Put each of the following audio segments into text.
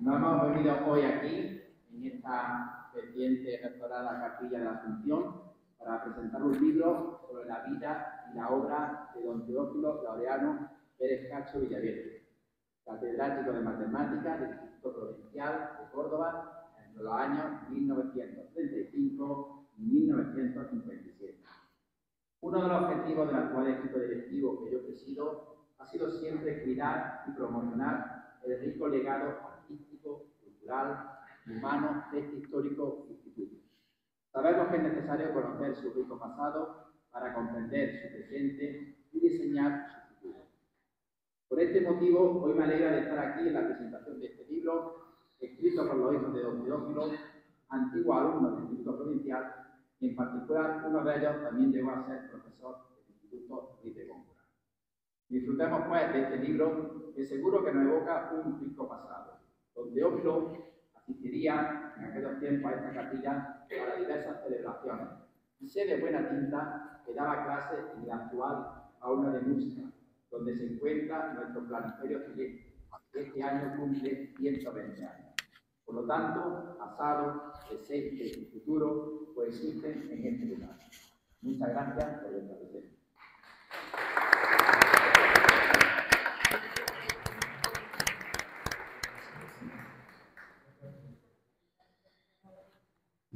Nos hemos venido hoy aquí, en esta reciente restaurada Capilla de la Asunción, para presentar un libro sobre la vida y la obra de don Teófilo Laureano Pérez Cacho Villaverde, catedrático de Matemáticas del Instituto Provincial de Córdoba entre los años 1935 y 1957. Uno de los objetivos del actual equipo directivo que yo presido ha sido siempre cuidar y promocionar el rico legado artístico, cultural, humano de este histórico instituto. Sabemos que es necesario conocer su rico pasado para comprender su presente y diseñar su futuro. Por este motivo, hoy me alegra de estar aquí en la presentación de este libro, escrito por los hijos de don Teófilo, antiguos alumnos del Instituto Provincial, y en particular uno de ellos también llegó a ser profesor del Instituto Ruiz de Góngora. Disfrutemos pues de este libro, que seguro que nos evoca un rico pasado. Don Teófilo asistiría en aquellos tiempos a esta capilla para diversas celebraciones y sé de buena tinta que daba clases en la actual aula de música, donde se encuentra nuestro planiferio civil, que este año cumple 120 años. Por lo tanto, pasado, presente y futuro coexisten en este lugar. Muchas gracias por vuestra presencia.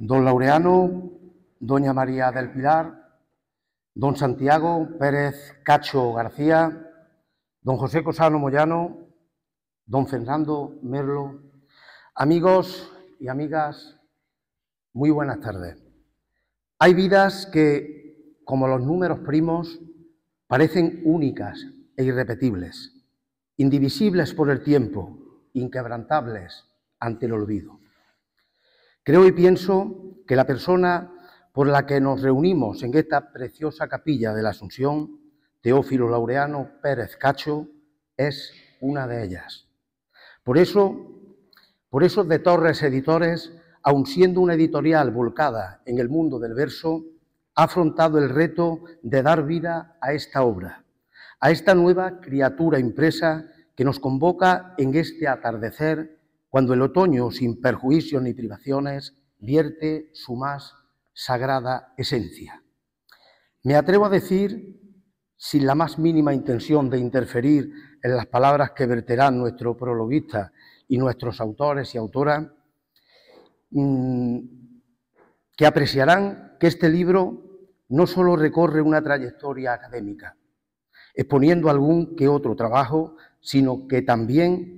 Don Laureano, doña María del Pilar, don Santiago Pérez Cacho García, don José Cosano Moyano, don Fernando Merlo, amigos y amigas, muy buenas tardes. Hay vidas que, como los números primos, parecen únicas e irrepetibles, indivisibles por el tiempo, inquebrantables ante el olvido. Creo y pienso que la persona por la que nos reunimos en esta preciosa capilla de la Asunción, Teófilo Laureano Pérez Cacho, es una de ellas. Por eso de Torres Editores, aun siendo una editorial volcada en el mundo del verso, ha afrontado el reto de dar vida a esta obra, a esta nueva criatura impresa que nos convoca en este atardecer, cuando el otoño, sin perjuicios ni privaciones, vierte su más sagrada esencia. Me atrevo a decir, sin la más mínima intención de interferir en las palabras que verterán nuestro prologuista y nuestros autores y autoras, que apreciarán que este libro no solo recorre una trayectoria académica, exponiendo algún que otro trabajo, sino que también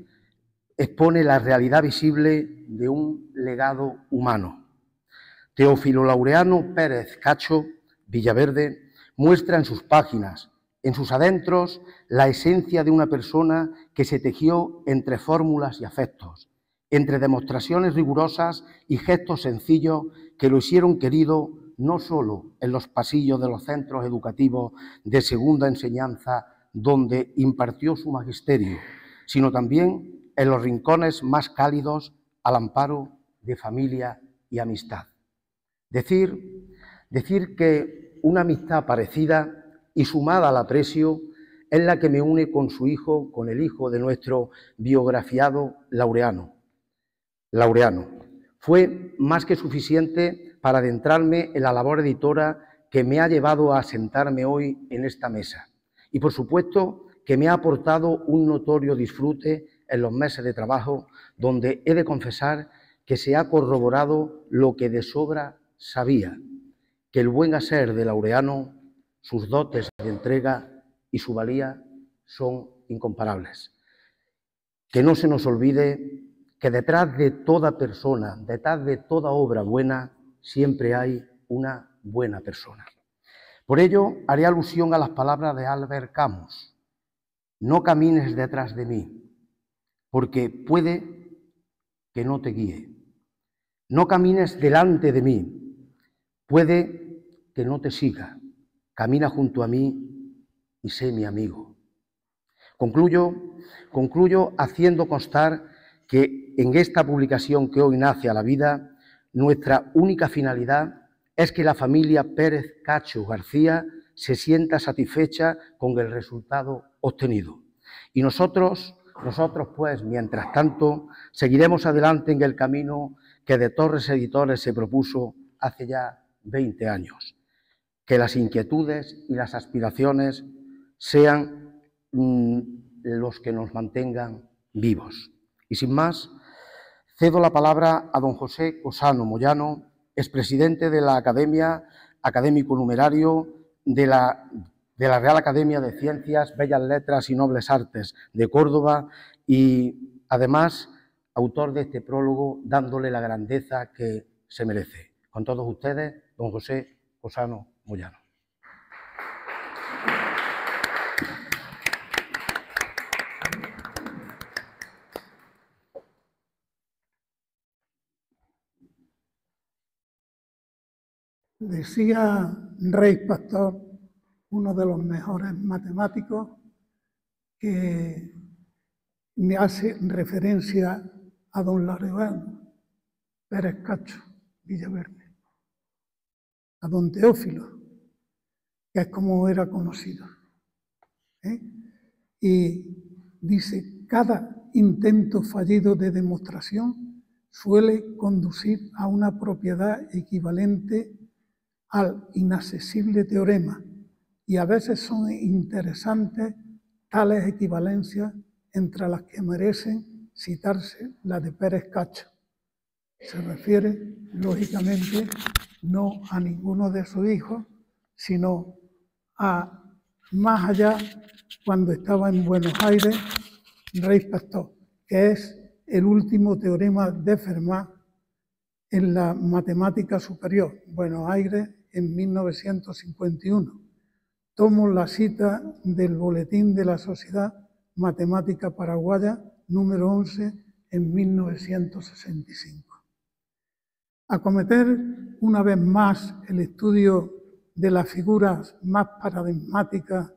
expone la realidad visible de un legado humano. Teófilo Laureano Pérez Cacho Villaverde muestra en sus páginas, en sus adentros, la esencia de una persona que se tejió entre fórmulas y afectos, entre demostraciones rigurosas y gestos sencillos que lo hicieron querido no solo en los pasillos de los centros educativos de segunda enseñanza donde impartió su magisterio, sino también en los rincones más cálidos al amparo de familia y amistad. Decir que una amistad parecida y sumada al aprecio es la que me une con su hijo, con el hijo de nuestro biografiado Laureano. Fue más que suficiente para adentrarme en la labor editora que me ha llevado a sentarme hoy en esta mesa. Y por supuesto que me ha aportado un notorio disfrute en los meses de trabajo, donde he de confesar que se ha corroborado lo que de sobra sabía, que el buen hacer de Laureano, sus dotes de entrega y su valía son incomparables. Que no se nos olvide que detrás de toda persona, detrás de toda obra buena, siempre hay una buena persona. Por ello, haré alusión a las palabras de Albert Camus: no camines detrás de mí, porque puede que no te guíe. No camines delante de mí, puede que no te siga. Camina junto a mí y sé mi amigo. Concluyo haciendo constar que en esta publicación que hoy nace a la vida, nuestra única finalidad es que la familia Pérez Cacho García se sienta satisfecha con el resultado obtenido. Y nosotros Nosotros, pues, mientras tanto, seguiremos adelante en el camino que de Torres Editores se propuso hace ya 20 años. Que las inquietudes y las aspiraciones sean los que nos mantengan vivos. Y sin más, cedo la palabra a don José Cosano Moyano, expresidente de la Academia, académico numerario de la Real Academia de Ciencias, Bellas Letras y Nobles Artes de Córdoba y, además, autor de este prólogo, dándole la grandeza que se merece. Con todos ustedes, don José Cosano Moyano. Decía Rey Pastor, uno de los mejores matemáticos, que me hace referencia a don Laureano Pérez Cacho Villaverde, a don Teófilo, que es como era conocido. Y dice, cada intento fallido de demostración suele conducir a una propiedad equivalente al inaccesible teorema, y a veces son interesantes tales equivalencias, entre las que merecen citarse la de Pérez Cacho. Se refiere, lógicamente, no a ninguno de sus hijos, sino a más allá, cuando estaba en Buenos Aires, Rey Pastor, que es el último teorema de Fermat en la matemática superior, Buenos Aires, en 1951. Tomo la cita del Boletín de la Sociedad Matemática Paraguaya, número 11, en 1965. Acometer una vez más el estudio de las figuras más paradigmáticas,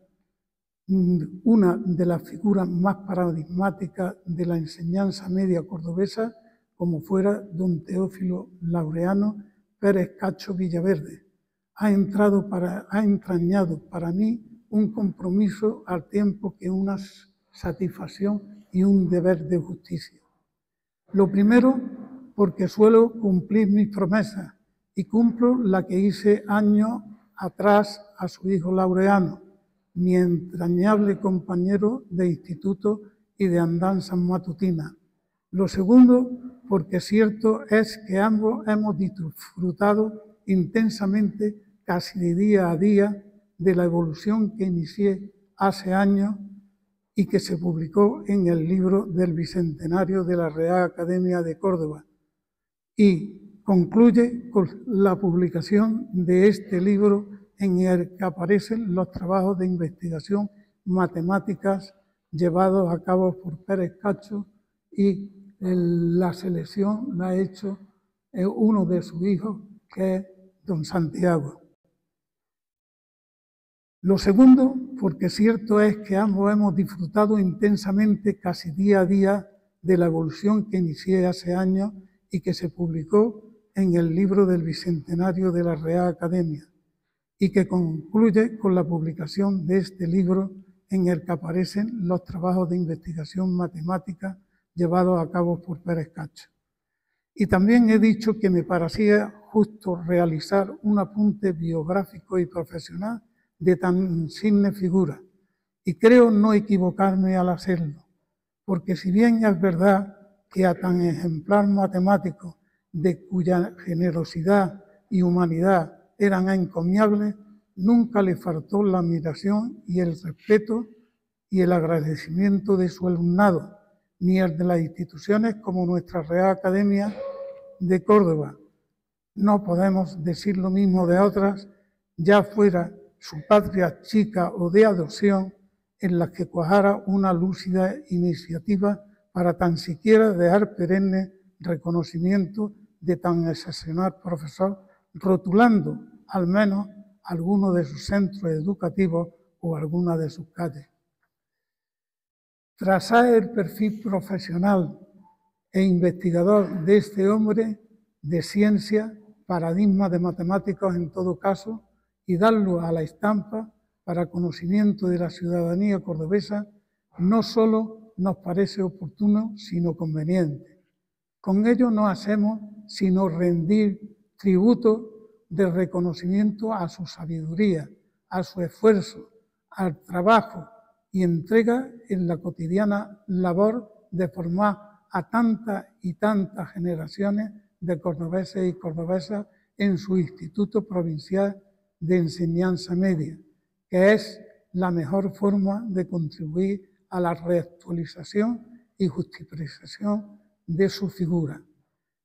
una de las figuras más paradigmáticas de la enseñanza media cordobesa, como fuera don Teófilo Laureano Pérez Cacho Villaverde, ha entrañado para mí un compromiso al tiempo que una satisfacción y un deber de justicia. Lo primero, porque suelo cumplir mis promesas y cumplo la que hice años atrás a su hijo Laureano, mi entrañable compañero de instituto y de andanzas matutinas. Lo segundo, porque cierto es que ambos hemos disfrutado intensamente, casi de día a día, de la evolución que inicié hace años y que se publicó en el libro del Bicentenario de la Real Academia de Córdoba, y concluye con la publicación de este libro en el que aparecen los trabajos de investigación matemáticas llevados a cabo por Pérez Cacho, y la selección la ha hecho uno de sus hijos, que es don Santiago. Lo segundo, porque cierto es que ambos hemos disfrutado intensamente, casi día a día, de la evolución que inicié hace años y que se publicó en el libro del Bicentenario de la Real Academia, y que concluye con la publicación de este libro en el que aparecen los trabajos de investigación matemática llevados a cabo por Pérez Cacho. Y también he dicho que me parecía justo realizar un apunte biográfico y profesional de tan insigne figura, y creo no equivocarme al hacerlo, porque si bien es verdad que a tan ejemplar matemático, de cuya generosidad y humanidad eran encomiables, nunca le faltó la admiración y el respeto y el agradecimiento de su alumnado, ni el de las instituciones como nuestra Real Academia de Córdoba. No podemos decir lo mismo de otras, ya fuera su patria chica o de adopción, en las que cuajara una lúcida iniciativa para tan siquiera dejar perenne reconocimiento de tan excepcional profesor, rotulando al menos alguno de sus centros educativos o alguna de sus calles. Trazar el perfil profesional e investigador de este hombre de ciencia, paradigma de matemáticos en todo caso, y darlo a la estampa para conocimiento de la ciudadanía cordobesa, no solo nos parece oportuno, sino conveniente. Con ello no hacemos sino rendir tributo de reconocimiento a su sabiduría, a su esfuerzo, al trabajo y entrega en la cotidiana labor de formar a tantas y tantas generaciones de cordobeses y cordobesas en su Instituto Provincial de Enseñanza Media, que es la mejor forma de contribuir a la reactualización y justificación de su figura.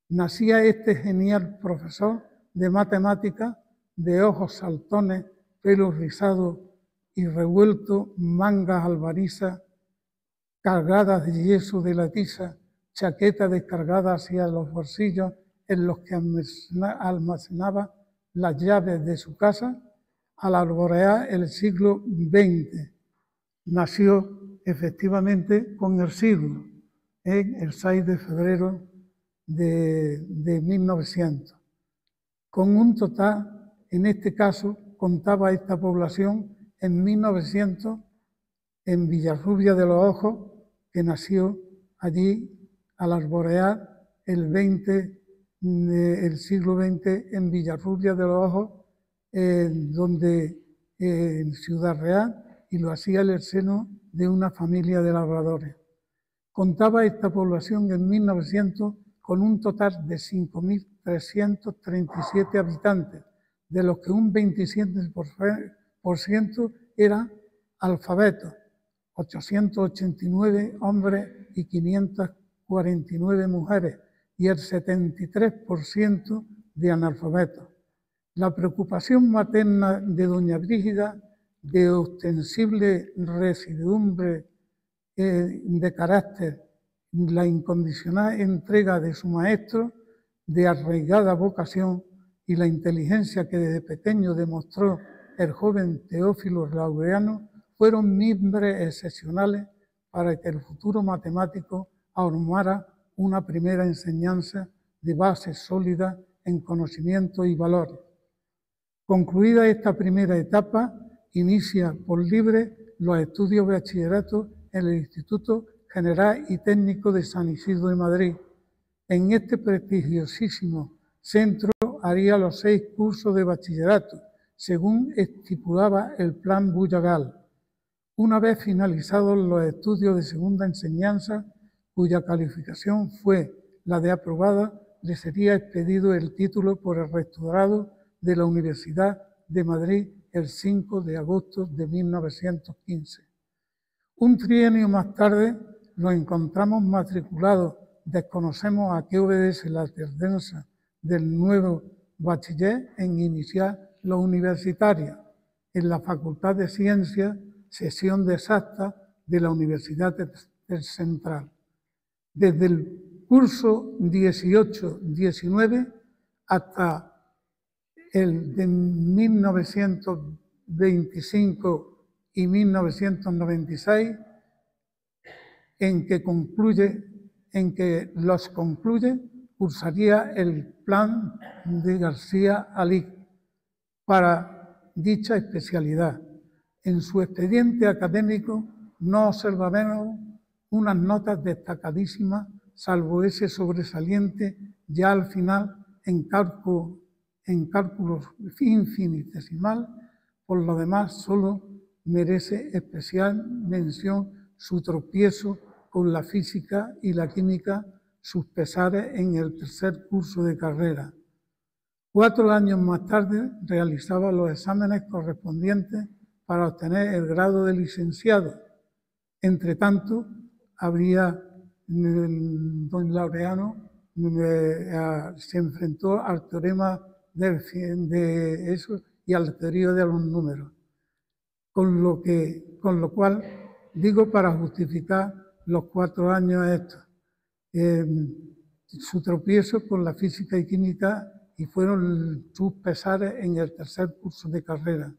Nacía este genial profesor de matemáticas, de ojos saltones, pelo rizado y revuelto, mangas albarizas, cargadas de yeso de la tiza, chaqueta descargada hacia los bolsillos en los que almacenaba las llaves de su casa, al alborear el siglo XX. Nació efectivamente con el siglo, en el 6 de febrero de 1900. Con un total, en este caso, contaba esta población en 1900 en Villarrubia de los Ojos, que nació allí al alborear el siglo XX en Villarrubia de los Ojos, en Ciudad Real, y lo hacía en el seno de una familia de labradores. Contaba esta población en 1900 con un total de 5.337 habitantes, de los que un 27% eran alfabetos, 889 hombres y 549 mujeres, y el 73% de analfabetos. La preocupación materna de doña Brígida, de ostensible residumbre de carácter, la incondicional entrega de su maestro, de arraigada vocación, y la inteligencia que desde pequeño demostró el joven Teófilo Laureano fueron mimbres excepcionales para que el futuro matemático ahormara una primera enseñanza de base sólida en conocimiento y valores. Concluida esta primera etapa, inicia por libre los estudios de bachillerato en el Instituto General y Técnico de San Isidro de Madrid. En este prestigiosísimo centro haría los 6 cursos de bachillerato, según estipulaba el Plan Bullagal. Una vez finalizados los estudios de segunda enseñanza, cuya calificación fue la de aprobada, le sería expedido el título por el rectorado de la Universidad de Madrid el 5 de agosto de 1915. Un trienio más tarde nos encontramos matriculados, desconocemos a qué obedece la tendencia del nuevo bachiller en iniciar la universitaria en la Facultad de Ciencias, sección de Exactas de la Universidad del Central. Desde el curso 18-19 hasta el de 1925 y 1996, en que los concluye, cursaría el plan de García Alí para dicha especialidad. En su expediente académico no observaremos unas notas destacadísimas, salvo ese sobresaliente ya al final en cálculos infinitesimal. Por lo demás, solo merece especial mención su tropiezo con la física y la química, sus pesares en el tercer curso de carrera. 4 años más tarde realizaba los exámenes correspondientes para obtener el grado de licenciado. Entre tanto, don Laureano se enfrentó al teorema de eso y a la teoría de los números, con lo cual digo, para justificar los 4 años estos, su tropiezo con la física y química, y fueron sus pesares en el tercer curso de carrera.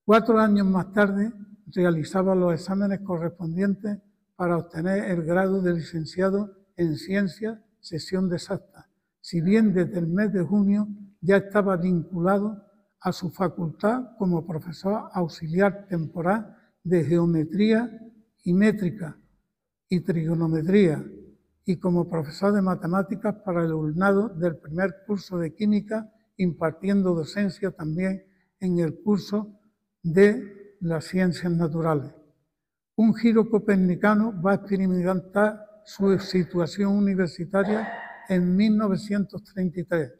4 años más tarde realizaba los exámenes correspondientes para obtener el grado de licenciado en Ciencias, sección de Exactas, si bien desde el mes de junio ya estaba vinculado a su facultad como profesor auxiliar temporal de Geometría y Métrica, y trigonometría, y como profesor de matemáticas para el alumnado del primer curso de química, impartiendo docencia también en el curso de las ciencias naturales. Un giro copernicano va a experimentar su situación universitaria en 1933.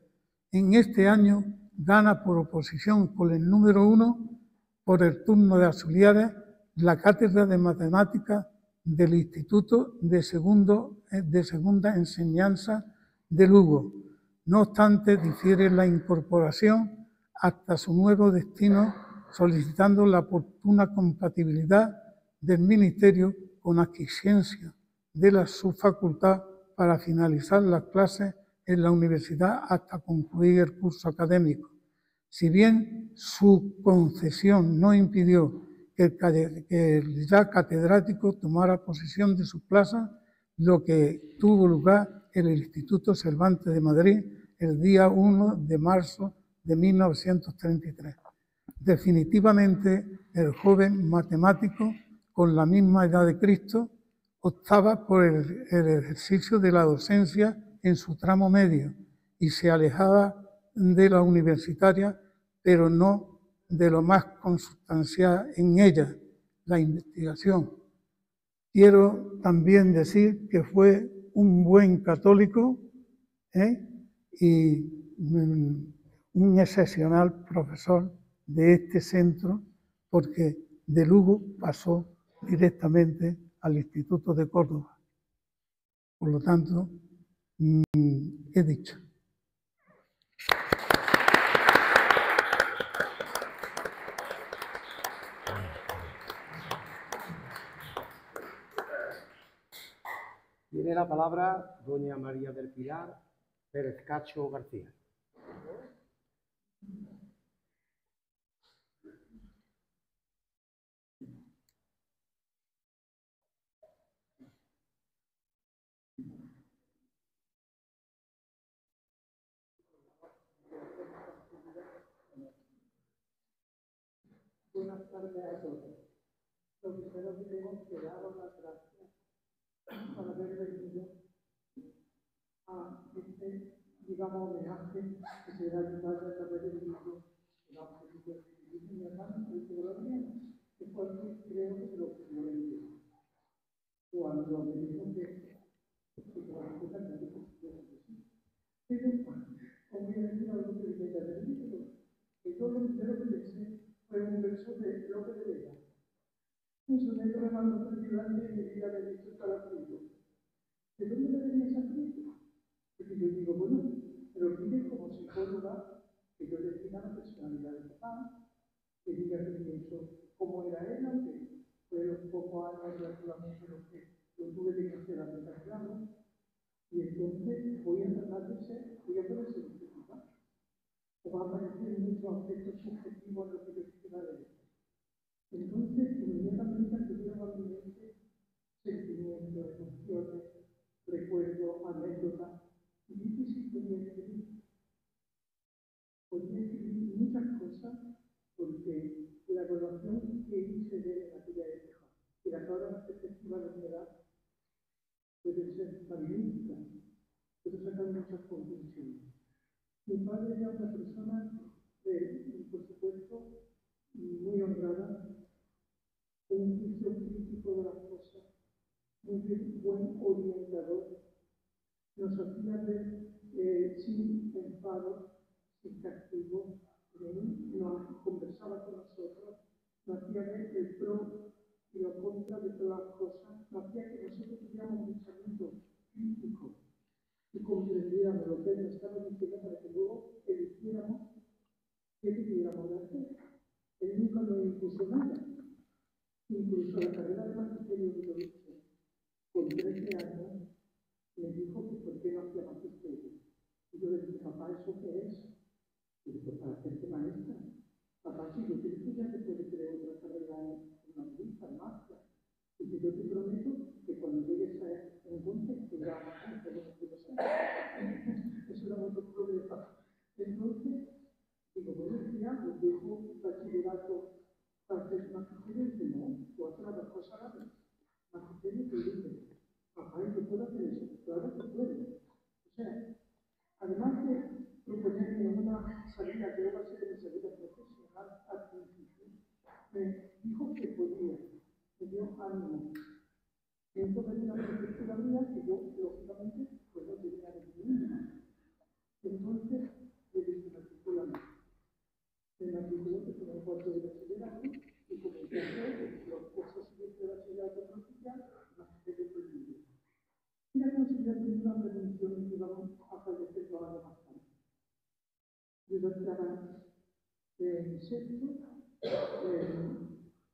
En este año gana por oposición con el número 1 por el turno de auxiliares la cátedra de matemáticas del Instituto de Segunda Enseñanza de Lugo. No obstante, difiere la incorporación hasta su nuevo destino, solicitando la oportuna compatibilidad del Ministerio con aquiescencia de la subfacultad para finalizar las clases en la universidad hasta concluir el curso académico. Si bien su concesión no impidió que el ya catedrático tomara posesión de su plaza, lo que tuvo lugar en el Instituto Cervantes de Madrid el día 1 de marzo de 1933. Definitivamente, el joven matemático, con la misma edad de Cristo, optaba por el ejercicio de la docencia en su tramo medio y se alejaba de la universitaria, pero no de lo más consustancial en ella, la investigación. Quiero también decir que fue un buen católico y un excepcional profesor de este centro, porque de Lugo pasó directamente al Instituto de Córdoba. Por lo tanto, he dicho. Tiene la palabra doña María del Pilar Pérez Cacho García. Buenas tardes a todos. Lo primero que tengo que daros las gracias por haber venido a este, digamos, homenaje que se da a padre a través del libro de la política de mi hermano, el Teología, que fue el que creo que se lo ocurrió en el libro. Cuando me dijo que la respuesta que me dijo pero, como voy a decir algo que me da del libro, que yo lo primero que pensé fue un verso de Lope de Vega. Un soneto de mando perdido y mi vida me dicho para tuyo. ¿De dónde le venía esa crítica? Porque yo digo, bueno, pero mire como psicóloga que yo le diga la personalidad de papá, que diga que pienso cómo era él, aunque fue un poco años relativamente lo que yo tuve que hacer a mitad grado, y entonces voy a tratar de ser, voy a poder ser objetiva, o va a aparecer muchos aspectos subjetivos en lo que yo quisiera de él. Entonces, inmediatamente acudieron a mi mente sentimientos, emociones, recuerdos, anécdotas, y difícil podía escribir. Podía escribir muchas cosas porque la evaluación que hice de aquella época y la todas las perspectivas de mi edad puede ser magnífica, puedo sacar muchas conclusiones. Mi padre era una persona, por supuesto, muy honrada, con un juicio crítico de las cosas, muy buen orientador, nos hacía ver sin enfado, sin castigo, nos conversaba con nosotros, nos hacía ver el pro y lo contra de todas las cosas, nos hacía que nosotros tuviéramos un pensamiento crítico y comprendiéramos lo que él nos estaba diciendo para que luego eligiéramos qué debiéramos hacer. Él nunca nos impuso nada. Incluso la carrera de magisterio que yo hice con 13 años, me dijo que por qué no hacía magisterio. Y yo le dije, papá, ¿eso qué es? Y dijo, para hacerte maestra. Papá, si yo te dije ya que puedes crear otra carrera en Madrid, farmacia. Y que yo te prometo que cuando llegues a entonces te llamas a hacer lo que no sé. Eso era otro problema. Entonces, digo, bueno, ya, pues dejo bachillerato para hacer magisterio y dice, no, tú haces las dos cosas a la vez. Magisterio y libre. papá, ¿y yo puedo hacer eso? Claro que puedo. O sea, además de proponerme una salida que iba a ser mi salida profesional al principio, me dijo que podía, me dio ánimo. Y entonces una perspectiva mía que yo, lógicamente, pues no tenía de mí misma. Entonces, le dije, matricúlame. Me matriculó que tenía un cuarto de bachillerato y comencé a hacer los cursos siguientes de bachillerato oficial, magisterio prohibido. Y la conseguí tener una prevención que íbamos a fallecer 2 años más tarde. Yo ya estaba en sexto,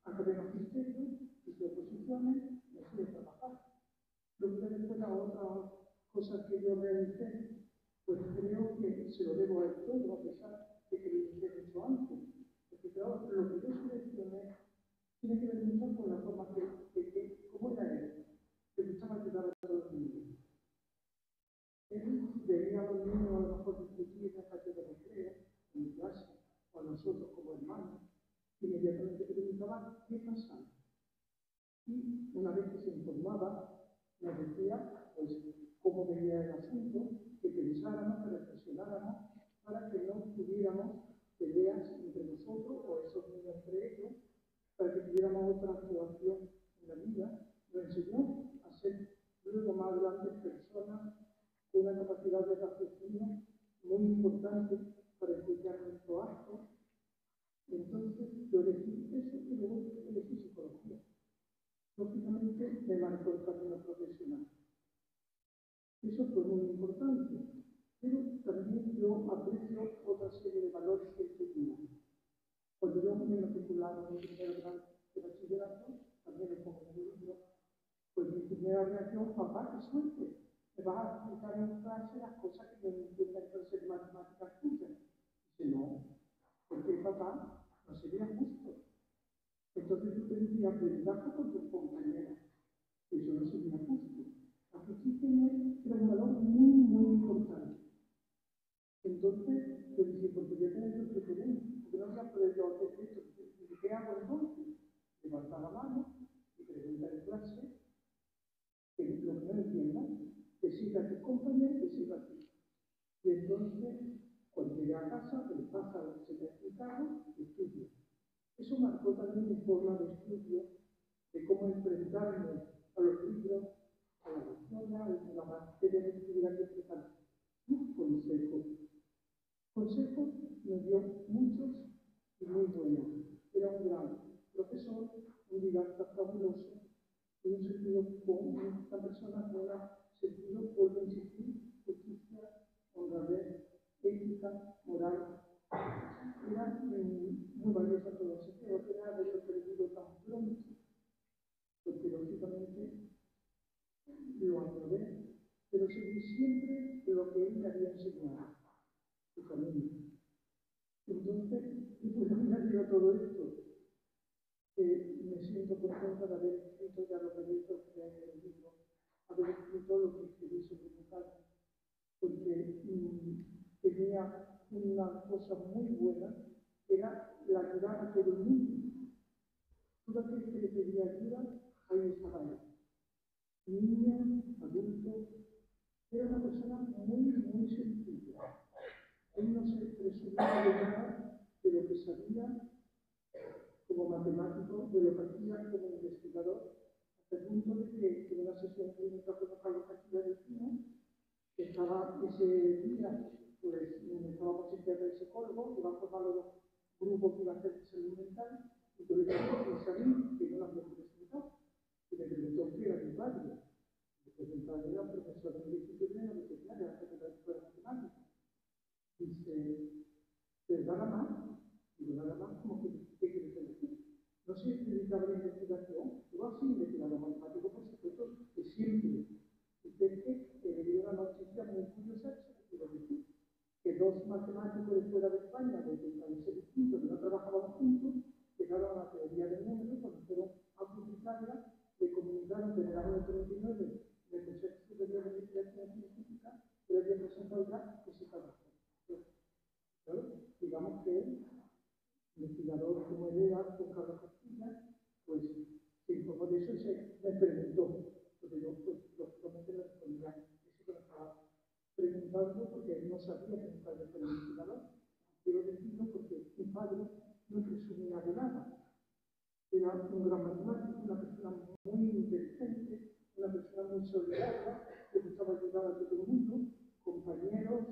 acabé magisterio, hice oposiciones, me fui a trabajar. Luego después la otra cosa que yo realicé, pues creo que se lo debo a todo, a pesar de que lo hice mucho antes. Porque claro, lo que yo seleccioné tiene que ver mucho con la forma cómo era él, que gustaba ayudar a todos los niños. Él veía a los niños a lo mejor discutir en la patio de recreo, en mi clase, o a nosotros como hermanos, y inmediatamente preguntaba qué pasaba. Y una vez que se informaba, nos decía pues, cómo veía el asunto, que pensáramos, que reflexionáramos, para que no tuviéramos peleas entre nosotros o esos niños entre ellos, para que tuviéramos otra actuación en la vida. Nos enseñó a ser luego más grandes personas con una capacidad de raciocinio muy importante para explicar nuestro acto. Entonces, yo elegí eso y luego elegí psicología. Lógicamente, me marcó el camino profesional. Eso fue muy importante, pero también yo aprecio otra serie de valores que él tenía. Cuando yo me matriculaba en el primer grado de bachillerato, también lo pongo en el libro, pues mi primera reacción, papá, qué suerte, me vas a explicar en clase las cosas que yo no entiendo en clase de matemáticas tuyas. Dice, no, porque papá no sería justo. Entonces yo tendría ventaja con tus compañeras. Eso no sería justo. La justicia era un valor muy, muy importante. Entonces, yo dije, porque voy a tener que preferencia, porque no voy a poder yo hacer esto. ¿Y qué hago entonces? Levantar la mano y preguntar en clase, que lo que no entiendas, que siga a tus compañeros y que siga a ti. Y entonces, cuando llegué a casa, el pasa se me ha explicado y estudio. Eso marcó también mi forma de estudio, de cómo enfrentarme a los libros, a la lectura, a la materia de actividad que explican sus consejos. Consejos me dio muchos y muy buenos. Era un gran profesor, un didacta fabuloso, en un sentido con una persona con un sentido, vuelvo a insistir, justicia, honradez, ética, moral. Era muy valiosa todo eso. Creo que era haberlo perdido tan pronto, porque lógicamente lo añoré, pero seguí siempre lo que él me había enseñado, su camino. Entonces, después de haber leído todo esto, me siento contenta de haber escrito ya lo que he dicho en el libro, haber escrito lo que escribí sobre mi padre, porque tenía una cosa muy buena, era la ayudar a todo el mundo. Todo aquel que le pedía ayuda, ahí estaba él. Niños, adultos, era una persona muy, muy sencilla. Él no se presumía de nada de lo que sabía como matemático, de lo que hacía como investigador, hasta el punto de que en una sesión clínica con Carlos Castilla del Pino, que estaba ese día, pues estábamos psiquiatra y psicólogo, iban formando los grupos que iban a hacer de salud mental, y yo le dije a Sabine que no la había presentado, y le preguntó qué era mi padre. Pues mi padre era profesor de disciplina veterinaria, era profesor de matemáticas. Dice, ¿pero nada más? Digo, nada más, como que, ¿qué quieres decir? No se dedicaba a la investigación, yo así investigado matemático, por supuesto, que siempre. Usted que le dio una noticia muy curiosa, se quiero decir, que 2 matemáticos de fuera de España, de países distintos, que no trabajaban juntos, llegaron a la teoría del número, cuando fueron a publicarla, le comunicaron que en el año 39, en el Consejo Superior de Investigación Científica, le había presentado ya física razón. Claro, digamos que el investigador como él era, con Carlos Castilla, pues se informó de eso y me preguntó, porque yo pues, no presumía de nada. Era un gran matemático, una persona muy inteligente, una persona muy solidaria, que gustaba ayudar a todo el mundo, compañeros,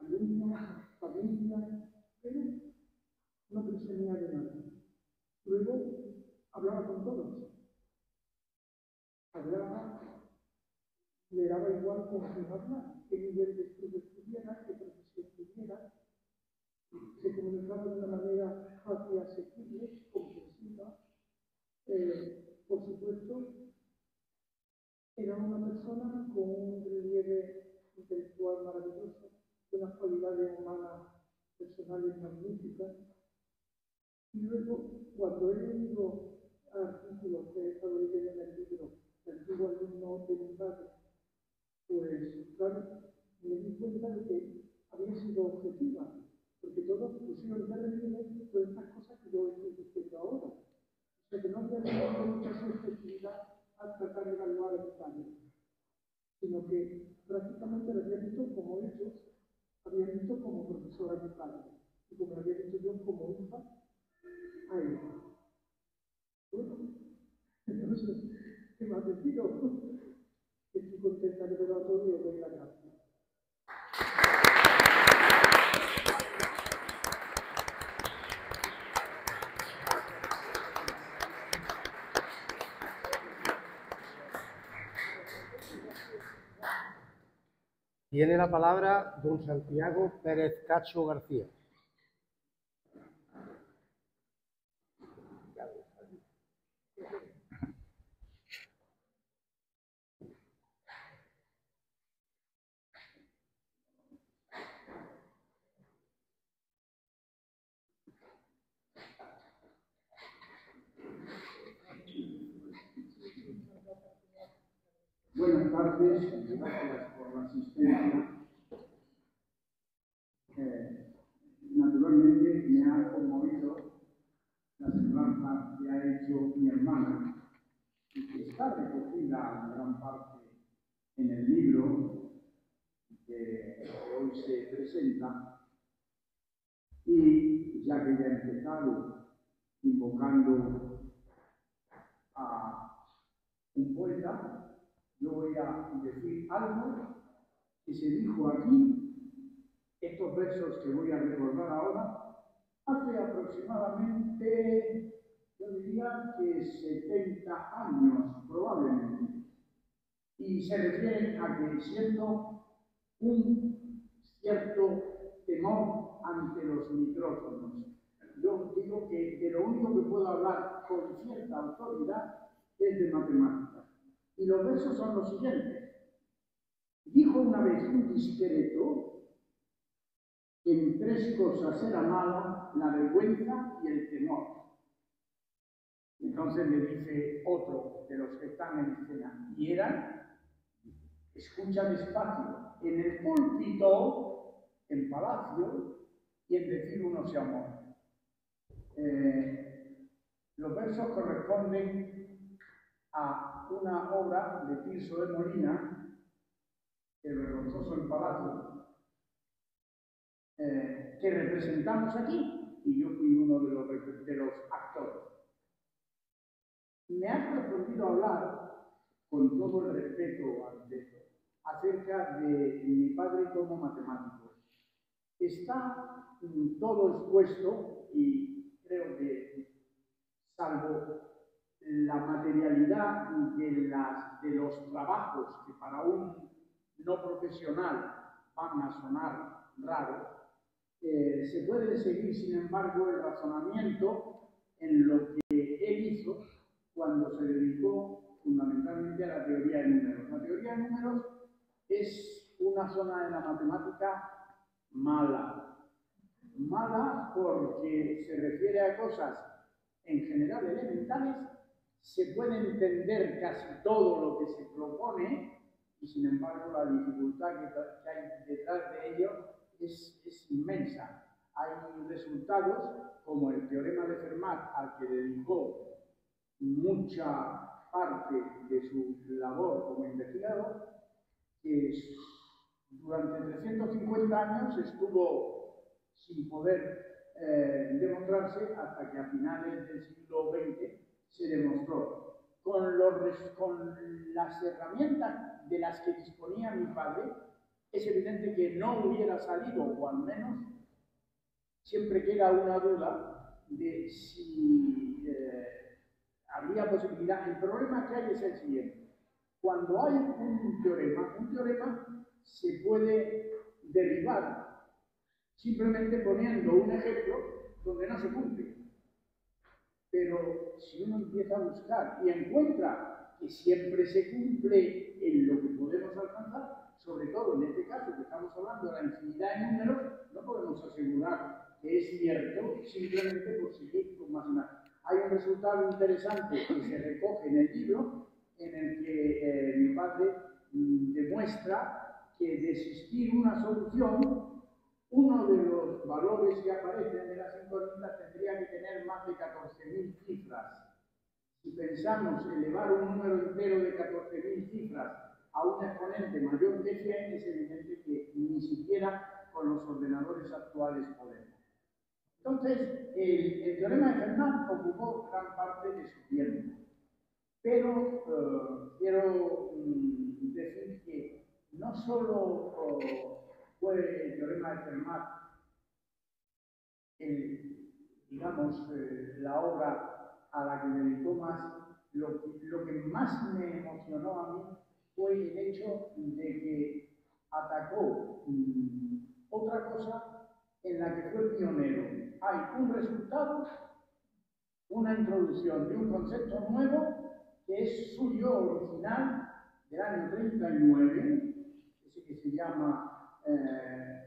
alumnos, familia, pero no presumía de nada. Luego hablaba con todos. Hablaba, le daba igual con quién hablar, qué nivel de estudio tuviera, qué profesión tuviera. Se comunicaba de una manera fácil, asequible, comprensiva. Por supuesto, era una persona con un relieve intelectual maravilloso, unas cualidades humanas personales magníficas. Y luego, cuando he leído artículos que he estado leyendo en el libro, el antiguo alumno de mi padre, pues claro, me di cuenta de que había sido objetiva, porque todos pusieron de relieve todas estas cosas que yo estoy diciendo ahora. O sea, que no había tenido mucha subjetividad al tratar de evaluar el detalle, sino que prácticamente lo había visto como hechos, había visto como profesora de padre, y como lo había visto yo como hija a él. Bueno, entonces, ¿qué más decido? Estoy contenta de verlo todo y os doy las gracias. Tiene la palabra don Santiago Pérez Cacho García. Buenas tardes, gracias por la asistencia. Naturalmente me ha conmovido la semblanza que ha hecho mi hermana y que está recogida en gran parte en el libro que hoy se presenta. Y ya que ya he empezado invocando a un poeta, yo voy a decir algo que se dijo aquí. Estos versos que voy a recordar ahora, hace aproximadamente, yo diría que 70 años probablemente, y se refieren a que siendo un cierto temor ante los micrófonos. Yo digo que de lo único que puedo hablar con cierta autoridad es de matemáticas. Y los versos son los siguientes. Dijo una vez un discreto que en tres cosas era mala, la vergüenza y el temor. Entonces le dice otro de los que están en escena, y era, escucha despacio, en el púlpito, en palacio, y en decir uno se amor. Los versos corresponden a una obra de Tirso de Molina, El vergonzoso en palacio, que representamos aquí, y yo fui uno de los actores. Me ha correspondido hablar, con todo el respeto ante esto, acerca de mi padre como matemático. Está todo expuesto y creo que, salvo la materialidad de los trabajos que para un no profesional van a sonar raros, se puede seguir, sin embargo, el razonamiento en lo que él hizo cuando se dedicó fundamentalmente a la teoría de números. La teoría de números es una zona de la matemática mala. Mala porque se refiere a cosas en general elementales, se puede entender casi todo lo que se propone y sin embargo la dificultad que hay detrás de ello es inmensa. Hay resultados como el teorema de Fermat, al que dedicó mucha parte de su labor como investigador, que durante 350 años estuvo sin poder demostrarse hasta que a finales del siglo XX se demostró. Con las herramientas de las que disponía mi padre, es evidente que no hubiera salido, o al menos siempre queda una duda de si habría posibilidad. El problema que hay es el siguiente. Cuando hay un teorema se puede derivar simplemente poniendo un ejemplo donde no se cumple. Pero si uno empieza a buscar y encuentra que siempre se cumple en lo que podemos alcanzar, sobre todo en este caso que estamos hablando de la infinidad de números, no podemos asegurar que es cierto simplemente por seguir con más y más. Hay un resultado interesante que se recoge en el libro, en el que mi padre demuestra que de existir una solución, uno de los valores que aparecen de las incógnitas tendría que tener más de 14.000 cifras. Si pensamos elevar un número entero de 14.000 cifras a un exponente mayor que 100, es evidente que ni siquiera con los ordenadores actuales podemos. Entonces, el teorema de Fermat ocupó gran parte de su tiempo. Pero quiero decir que no solo fue el teorema de Fermat la obra a la que me dedicó más, lo que más me emocionó a mí fue el hecho de que atacó otra cosa en la que fue pionero. Hay un resultado, una introducción de un concepto nuevo que es suyo, original, del año 39, ese que se llama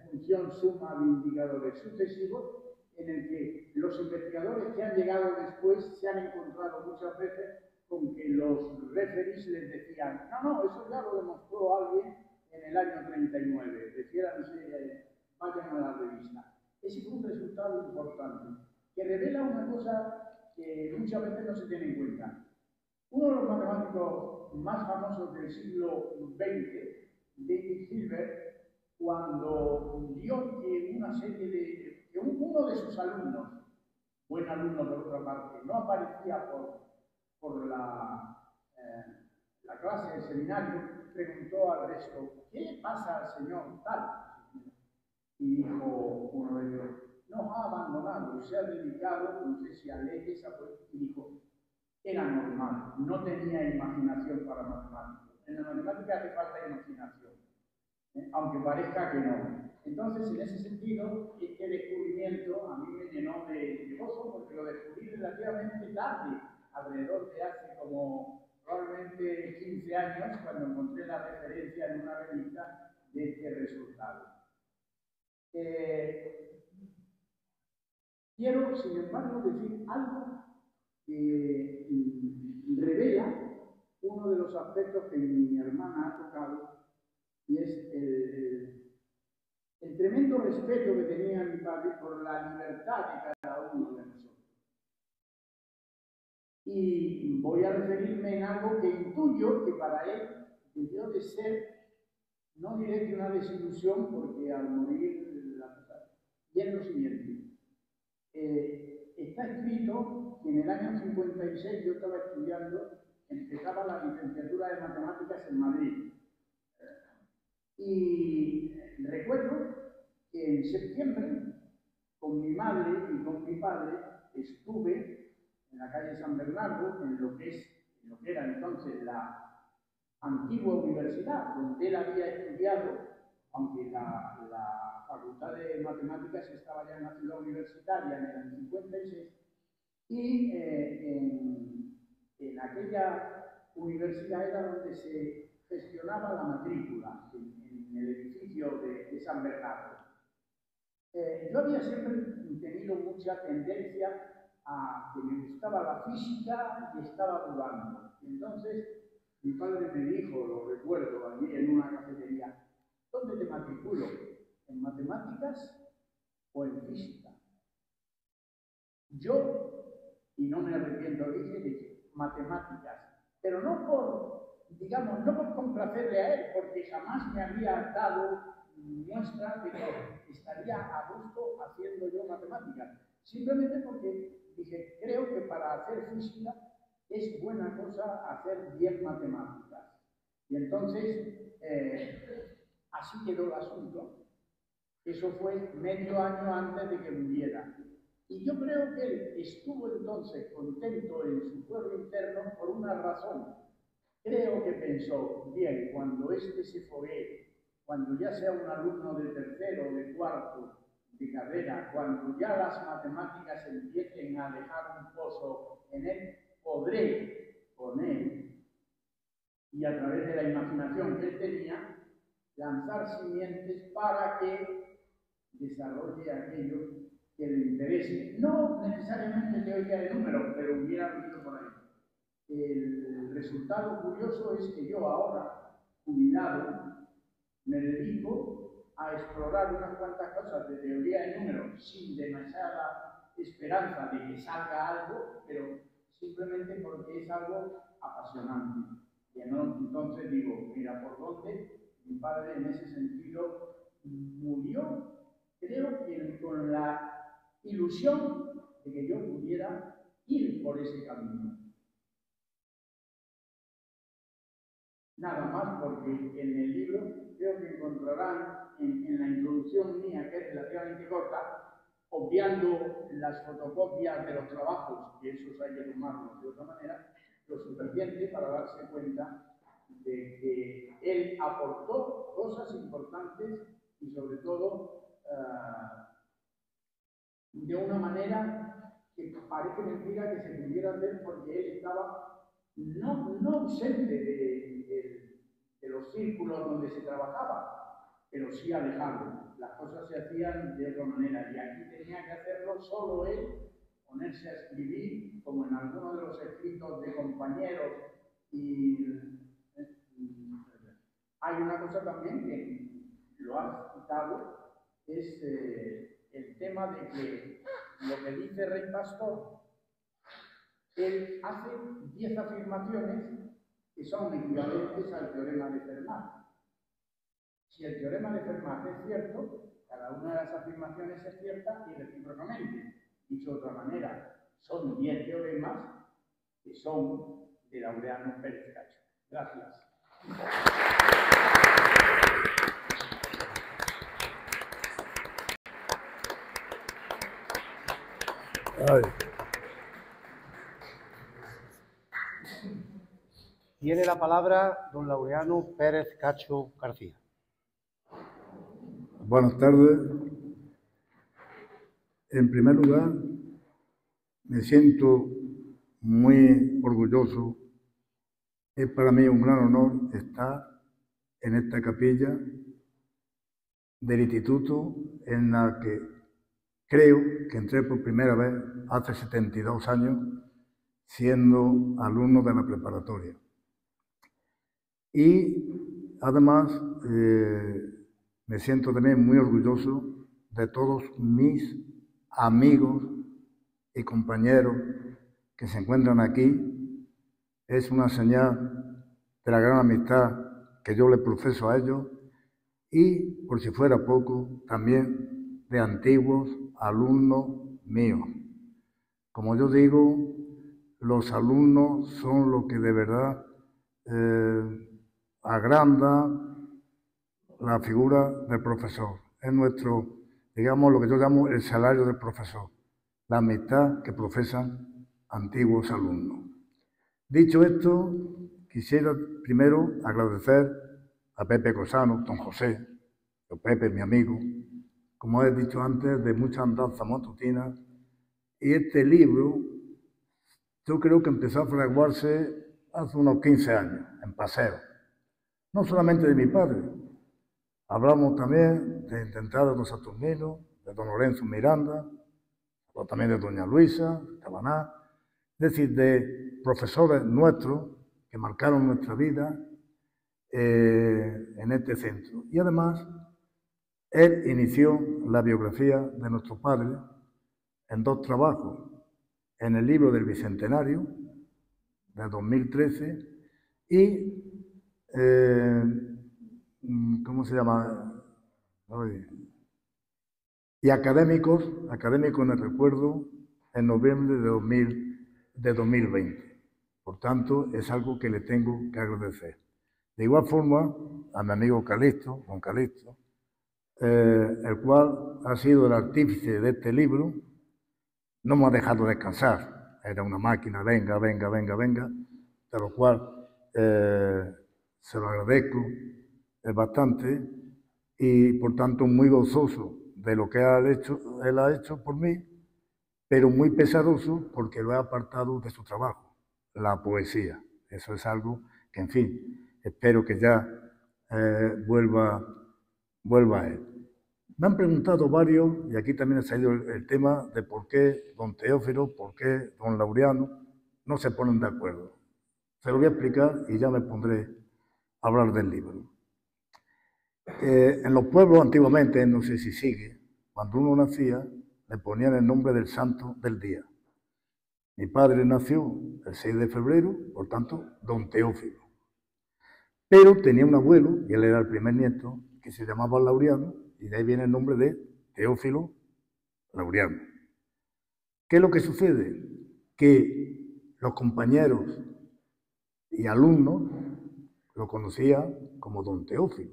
función suma de indicadores sucesivos, en el que los investigadores que han llegado después se han encontrado muchas veces con que los referees les decían, no, eso ya lo demostró alguien en el año 39, refiéranse, vayan a la revista. Ese fue un resultado importante, que revela una cosa que muchas veces no se tiene en cuenta. Uno de los matemáticos más famosos del siglo XX, David Hilbert, cuando vio que uno de sus alumnos, buen alumno por otra parte, no aparecía por la clase del seminario, preguntó al resto, ¿qué le pasa al señor tal? Y dijo uno de ellos, nos ha abandonado, se ha dedicado, no sé si a leyes, y dijo, era normal, no tenía imaginación para matemáticas. En la matemática hace falta imaginación, aunque parezca que no. Entonces, en ese sentido, este descubrimiento a mí me llenó de gozo porque lo descubrí relativamente tarde, alrededor de hace como probablemente 15 años, cuando encontré la referencia en una revista de este resultado. Quiero, sin embargo, decir algo que revela uno de los aspectos que mi hermana ha tocado, y es el tremendo respeto que tenía mi padre por la libertad de cada uno de nosotros. Y voy a referirme en algo que intuyo que para él debió de ser, no diré que una desilusión, porque al morir y es lo siguiente. Está escrito que en el año 56 yo estaba estudiando, empezaba la licenciatura de matemáticas en Madrid. Y recuerdo que en septiembre, con mi madre y con mi padre, estuve en la calle San Bernardo, en lo que era entonces la antigua universidad, donde él había estudiado, aunque la facultad de matemáticas estaba ya en la ciudad universitaria en el año 56, y en aquella universidad era donde se gestionaba la matrícula, en el edificio de San Bernardo. Yo había siempre tenido mucha tendencia a que me gustaba la física y estaba dudando. Entonces, mi padre me dijo, lo recuerdo, allí en una cafetería, ¿dónde te matriculo? ¿En matemáticas o en física? Yo, y no me arrepiento, dije matemáticas, pero no por complacerle a él, porque jamás me había dado muestra de que estaría a gusto haciendo yo matemáticas. Simplemente porque dije, creo que para hacer física es buena cosa hacer bien matemáticas. Y entonces, así quedó el asunto. Eso fue medio año antes de que muriera. Y yo creo que él estuvo entonces contento en su fuero interno por una razón. Creo que pensó, bien, cuando este se foguee, cuando ya sea un alumno de tercero o de cuarto de carrera, cuando ya las matemáticas empiecen a dejar un pozo en él, podré con él y a través de la imaginación que él tenía, lanzar simientes para que desarrolle aquello que le interese. No necesariamente que oiga el número, pero hubiera venido por ahí. El resultado curioso es que yo ahora, jubilado, me dedico a explorar unas cuantas cosas de teoría de números sin demasiada esperanza de que salga algo, pero simplemente porque es algo apasionante. Y entonces digo, mira, por dónde mi padre en ese sentido murió, creo que con la ilusión de que yo pudiera ir por ese camino. Nada más, porque en el libro creo que encontrarán en la introducción mía, que es relativamente corta, obviando las fotocopias de los trabajos, que esos hay que tomarlos de otra manera, lo suficiente para darse cuenta de que él aportó cosas importantes y sobre todo de una manera que parece mentira que se pudiera hacer porque él estaba no ausente de los círculos donde se trabajaba, pero sí alejado. Las cosas se hacían de otra manera y aquí tenía que hacerlo solo él, ponerse a escribir, como en algunos de los escritos de compañeros. Y hay una cosa también que lo has citado, es el tema de que lo que dice Rey Pastor, él hace 10 afirmaciones que son equivalentes al teorema de Fermat. Si el teorema de Fermat es cierto, cada una de las afirmaciones es cierta y recíprocamente. Dicho de otra manera, son 10 teoremas que son de Laureano Pérez Cacho. Gracias. Ay. Tiene la palabra don Laureano Pérez Cacho García. Buenas tardes. En primer lugar, me siento muy orgulloso. Es para mí un gran honor estar en esta capilla del instituto en la que creo que entré por primera vez hace 72 años, siendo alumno de la preparatoria. Y además me siento también muy orgulloso de todos mis amigos y compañeros que se encuentran aquí. Es una señal de la gran amistad que yo les profeso a ellos y, por si fuera poco, también de antiguos alumnos míos. Como yo digo, los alumnos son lo que de verdad agranda la figura del profesor. Es nuestro, digamos, lo que yo llamo el salario del profesor, la amistad que profesan antiguos alumnos. Dicho esto, quisiera primero agradecer a Pepe Cosano, don José, don Pepe, mi amigo, como he dicho antes, de mucha andanza matutina, y este libro yo creo que empezó a fraguarse hace unos 15 años, en paseo. No solamente de mi padre, hablamos también de Intentada de don Saturnino, de don Lorenzo Miranda, o también de doña Luisa Cabaná, es decir, de profesores nuestros que marcaron nuestra vida en este centro. Y además, él inició la biografía de nuestro padre en 2 trabajos, en el libro del Bicentenario, de 2013, y, ¿cómo se llama? ¿no? Y académicos en el recuerdo en noviembre de 2020. Por tanto, es algo que le tengo que agradecer. De igual forma, a mi amigo Calixto, don Calixto, el cual ha sido el artífice de este libro, no me ha dejado descansar. Era una máquina, venga, de lo cual se lo agradezco bastante y, por tanto, muy gozoso de lo que él ha hecho por mí, pero muy pesaroso porque lo he apartado de su trabajo, la poesía. Eso es algo que, en fin, espero que ya vuelva a él. Me han preguntado varios, y aquí también ha salido el tema de por qué don Teófilo, por qué don Laureano no se ponen de acuerdo. Se lo voy a explicar y ya me pondré a hablar del libro. En los pueblos antiguamente, no sé si sigue, cuando uno nacía, le ponían el nombre del santo del día. Mi padre nació el 6 de febrero, por tanto, don Teófilo. Pero tenía un abuelo, y él era el primer nieto, que se llamaba Laureano, y de ahí viene el nombre de Teófilo Laureano. ¿Qué es lo que sucede? Que los compañeros y alumnos lo conocían como don Teófilo,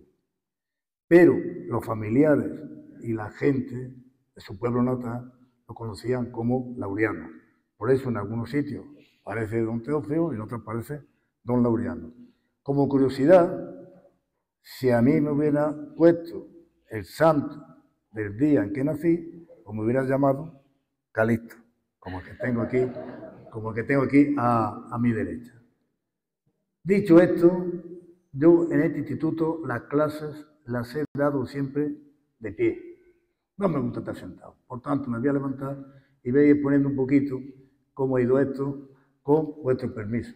pero los familiares y la gente de su pueblo natal lo conocían como Laureano. Por eso en algunos sitios parece don Teófilo y en otros parece don Laureano. Como curiosidad, si a mí me hubiera puesto el santo del día en que nací, pues me hubiera llamado Calixto, como el que tengo aquí a mi derecha. Dicho esto, yo en este instituto las clases las he dado siempre de pie. No me gusta estar sentado. Por tanto, me voy a levantar y voy a ir poniendo un poquito cómo ha ido esto, con vuestro permiso.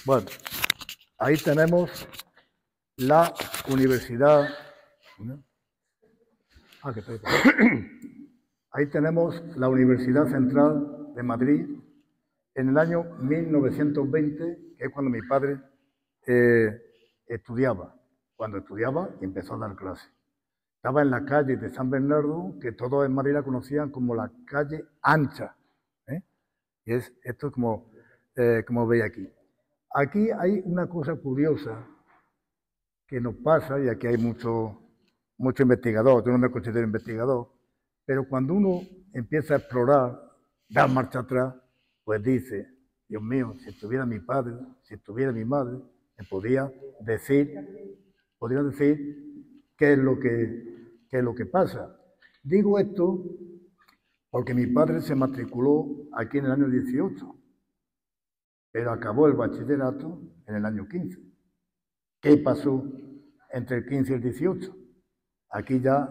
Bueno, ahí tenemos la universidad. Ahí tenemos la Universidad Central de Madrid en el año 1920, que es cuando mi padre estudiaba. Cuando estudiaba y empezó a dar clases. Estaba en la calle de San Bernardo, que todos en Madrid la conocían como la calle ancha. Y esto es como veis aquí. Aquí hay una cosa curiosa que nos pasa, y aquí hay mucho investigador, yo no me considero investigador, pero cuando uno empieza a explorar, dar marcha atrás, pues dice, Dios mío, si estuviera mi padre, si estuviera mi madre, me podría decir qué es lo que pasa. Digo esto porque mi padre se matriculó aquí en el año 18, pero acabó el bachillerato en el año 15. ¿Qué pasó entre el 15 y el 18? Aquí ya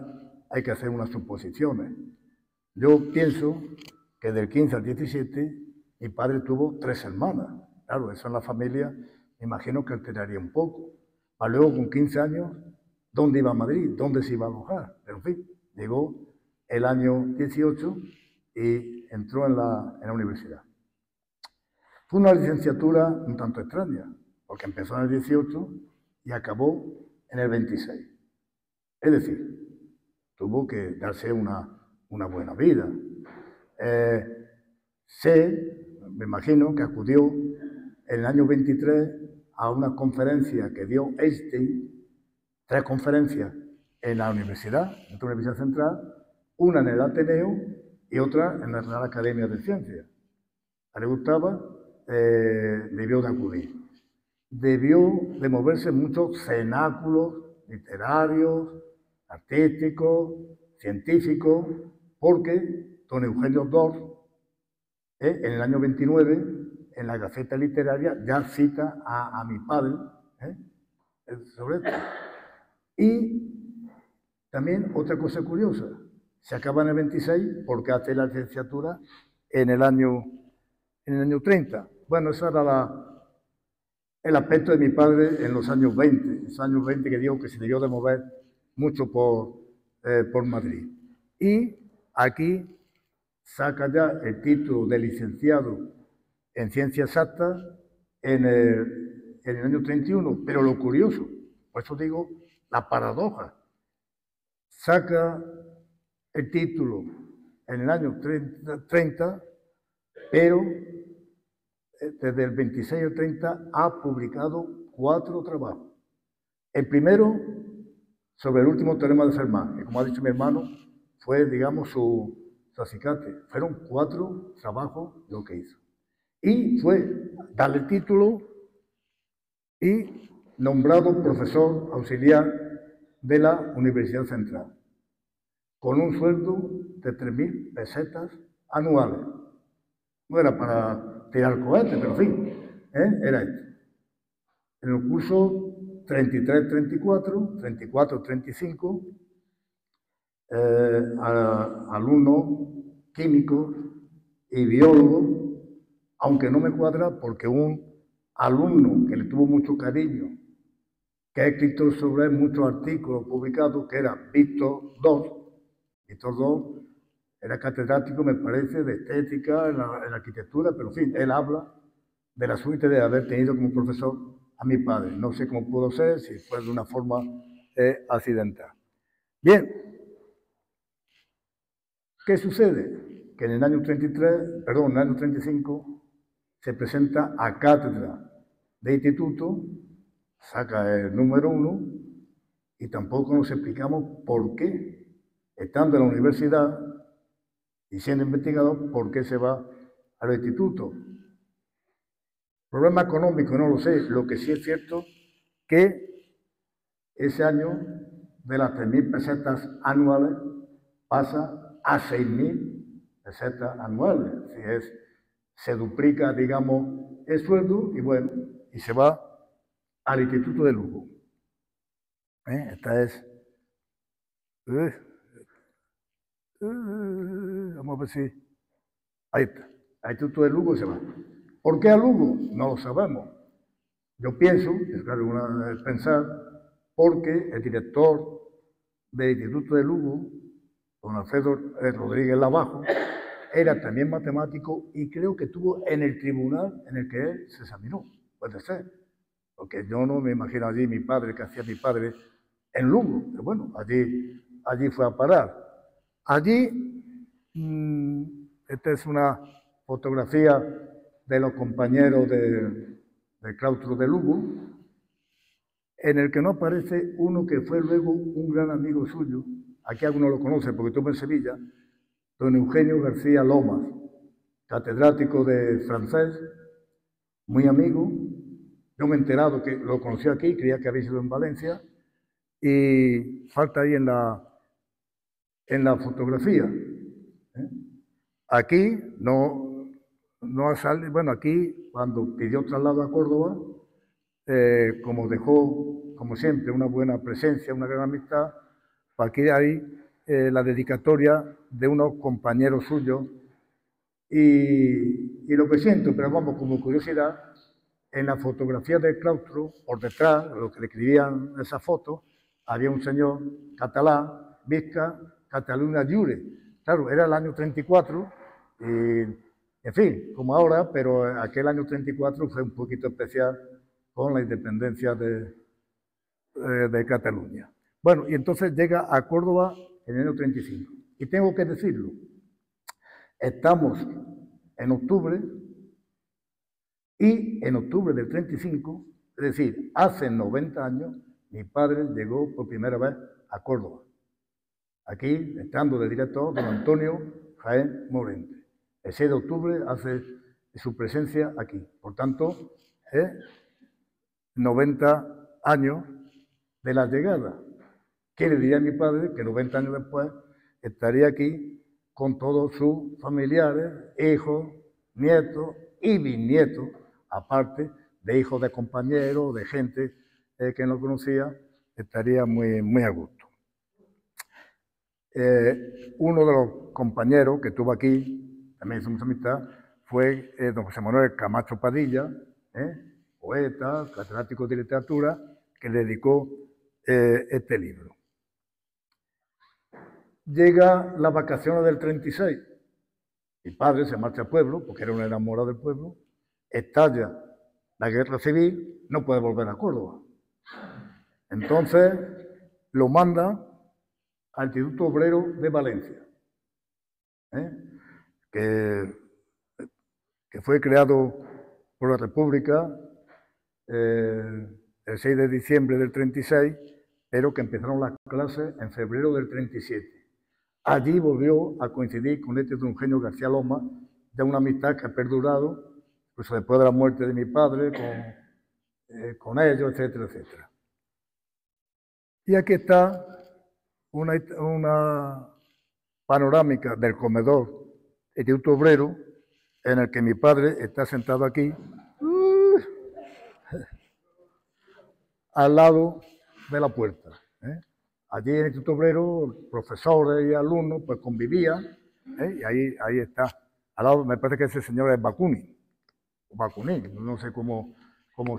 hay que hacer unas suposiciones. Yo pienso que del 15 al 17 mi padre tuvo 3 hermanas. Claro, eso en la familia me imagino que alteraría un poco. Para luego, con 15 años, ¿dónde iba a Madrid? ¿Dónde se iba a alojar? Pero en fin, llegó el año 18 y entró en la universidad. Fue una licenciatura un tanto extraña, porque empezó en el 18 y acabó en el 26. Es decir, tuvo que darse una buena vida. Me imagino que acudió en el año 23 a una conferencia que dio Einstein, 3 conferencias en la universidad, en la Universidad Central, una en el Ateneo y otra en la Real Academia de Ciencias. A le gustaba, debió de acudir. Debió de moverse en muchos cenáculos literarios, artísticos, científicos, porque don Eugenio Dors, en el año 29, en la Gaceta Literaria, ya cita a mi padre sobre esto. Y también otra cosa curiosa, se acaba en el 26 porque hace la licenciatura en el año 30. Bueno, eso era el aspecto de mi padre en los años 20, esos años 20 que digo que se debió de mover mucho por Madrid. Y aquí saca ya el título de licenciado en Ciencias Exactas en el año 31, pero lo curioso, por eso digo la paradoja, saca el título en el año 30, pero desde el 26 al 30 ha publicado 4 trabajos. El primero, sobre el último teorema de Fermat, que como ha dicho mi hermano, fue, digamos, su acicate. Fueron 4 trabajos lo que hizo. Y fue darle el título y nombrado profesor auxiliar de la Universidad Central, con un sueldo de 3.000 pesetas anuales. No era para tirar cohetes, pero en fin, era esto. En el curso 33-34, 34-35, alumnos químicos y biólogos, aunque no me cuadra porque un alumno que le tuvo mucho cariño, que ha escrito sobre él muchos artículos publicados, que era Víctor II era catedrático, me parece, de estética en la arquitectura, pero en fin, él habla de la suerte de haber tenido como profesor a mi padre. No sé cómo pudo ser, si fue de una forma accidental. Bien, ¿qué sucede? Que en el año 35, se presenta a cátedra de instituto, saca el número 1 y tampoco nos explicamos por qué, estando en la universidad y siendo investigado, por qué se va al instituto. Problema económico, no lo sé. Lo que sí es cierto que ese año de las 3.000 pesetas anuales pasa a 6.000 pesetas anuales. Se duplica, digamos, el sueldo y bueno, y se va al Instituto de Lugo. Esta es... vamos a ver si... Ahí está. Al Instituto de Lugo se va. ¿Por qué a Lugo? No lo sabemos. Yo pienso, es claro, una pensar, porque el director del Instituto de Lugo, don Alfredo Rodríguez Lavajo, era también matemático y creo que estuvo en el tribunal en el que él se examinó. Puede ser. Porque yo no me imagino allí mi padre, que hacía mi padre en Lugo. Pero bueno, allí fue a parar. Allí, esta es una fotografía de los compañeros del claustro de Lugo, en el que no aparece uno que fue luego un gran amigo suyo. Aquí alguno lo conoce porque estuvo en Sevilla, don Eugenio García Lomas, catedrático de francés, muy amigo. Yo me he enterado que lo conocí aquí, creía que había sido en Valencia, y falta ahí en la fotografía. Aquí no sale, bueno, aquí cuando pidió traslado a Córdoba, como dejó, como siempre, una buena presencia, una gran amistad, pues aquí hay la dedicatoria de unos compañeros suyos y lo que siento, pero vamos, como curiosidad, en la fotografía del claustro, por detrás, lo que le escribían esa foto, había un señor catalán, Visca Catalunya Lliure. Claro, era el año 34, y, en fin, como ahora, pero aquel año 34 fue un poquito especial con la independencia de Cataluña. Bueno, y entonces llega a Córdoba en el año 35. Y tengo que decirlo, estamos en octubre, y en octubre del 35, es decir, hace 90 años, mi padre llegó por primera vez a Córdoba. Aquí, estando de director, don Antonio Jaén Morente. El 6 de octubre hace su presencia aquí. Por tanto, 90 años de la llegada. ¿Qué le diría a mi padre? Que 90 años después estaría aquí con todos sus familiares, hijos, nietos y bisnietos, aparte de hijos de compañeros, de gente que no conocía, estaría muy, muy a gusto. Uno de los compañeros que estuvo aquí, también hizo mucha amistad, fue don José Manuel Camacho Padilla, poeta, catedrático de literatura, que le dedicó este libro. Llega las vacaciones del 36 Mi padre se marcha al pueblo, porque era un enamorado del pueblo, estalla la guerra civil, no puede volver a Córdoba. Entonces lo manda al Instituto Obrero de Valencia, que fue creado por la República el 6 de diciembre del 36, pero que empezaron las clases en febrero del 37. Allí volvió a coincidir con don Eugenio García Loma, de una amistad que ha perdurado, pues después de la muerte de mi padre, con ellos, etcétera, etcétera. Y aquí está una panorámica del comedor del Instituto Obrero, en el que mi padre está sentado aquí, al lado de la puerta. Allí en el Instituto Obrero, profesores y alumnos pues convivían, y ahí está. Al lado, me parece que ese señor es Bakunin, o Bakunin, no sé cómo